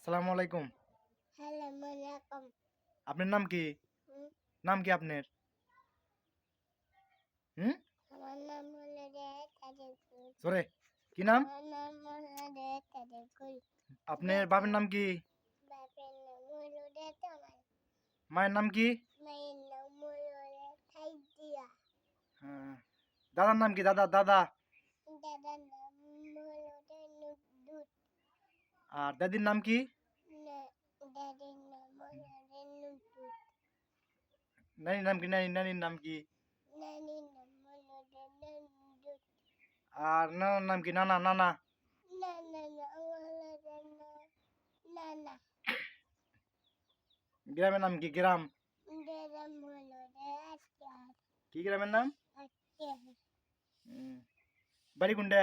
আসসালামু আলাইকুম। আসসালামু আপনার নাম কি? হুম, নাম কি আপনার? হুম? আমার নাম হলো রেহাত আদেকুল। সরে কি নাম? আমার নাম হলো রেহাত আদেকুল। আপনার বাপের নাম কি? বাপের নাম হলো রেতমান। মায়ের নাম কি? মায়ের নাম হলো খাইদিয়া। হ্যাঁ। দাদার নাম কি? দাদা। দাদার নাম হলো নুদুত। আর দাদির নাম কি? দাদির নাম হলো নুদুত। নানির নাম কি? নানির নাম কি? নানির নাম হলো নুদুত। আর নানার নাম কি? নানা। নানার নাম হলো নানা। গ্রামের নাম কি? গ্রাম। দাদার নাম হলো আজকাল। কি গ্রামের নাম? আজকাল। হুম। বাড়ি কোনটা?